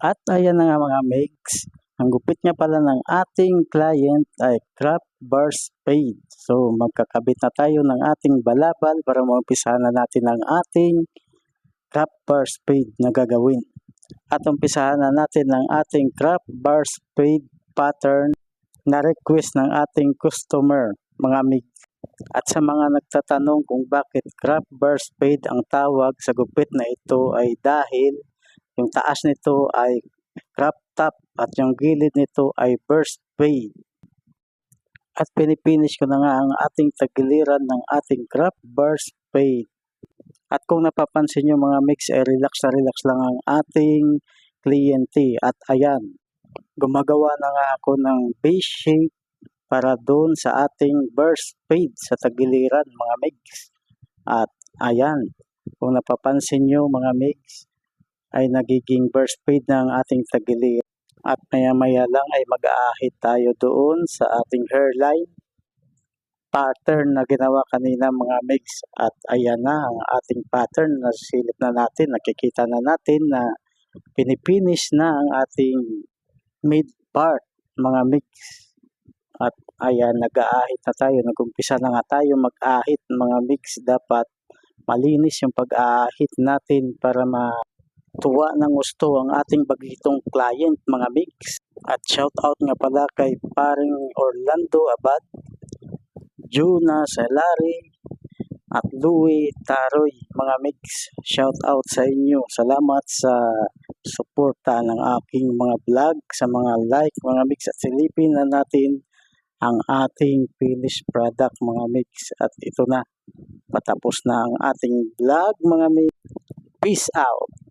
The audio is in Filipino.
At ayan na nga mga Megs, ang gupit nga pala ng ating client ay craft bar spade. So magkakabit na tayo ng ating balabal para maumpisahan na natin ang ating craft bar spade na gagawin. At umpisahan na natin ang ating craft bar spade pattern na request ng ating customer, mga Megs. At sa mga nagtatanong kung bakit craft bar spade ang tawag sa gupit na ito ay dahil yung taas nito ay craft top at yung gilid nito ay burst spade. At pinipinish ko na nga ang ating tagiliran ng ating craft bar spade. At kung napapansin nyo mga mix ay relax na relax lang ang ating kliyente. At ayan, gumagawa na nga ako ng base shape para doon sa ating burst spade sa tagiliran mga mix. At ayan, kung napapansin nyo mga mix, ay nagiging burst spade na ang ating tagiliran. At maya-maya lang ay mag-aahit tayo doon sa ating hairline pattern na ginawa kanina mga mix. At ayan na ang ating pattern na silip na natin. Nakikita na natin na pinipinish na ang ating mid part mga mix. At ayan, nag-aahit na tayo. Nag-umpisa na nga tayo mag-ahit mga mix. Dapat malinis yung pag-aahit natin para tuwa ng gusto ang ating bagitong client mga mix. At shout out nga pala kay paring Orlando Abad, Juna Salari at Louie Taroy mga mix. Shout out sa inyo. Salamat sa suporta ng aking mga vlog, sa mga like mga mix. At silipin na natin ang ating finished product mga mix. At ito na, patapos na ang ating vlog mga mix. Peace out!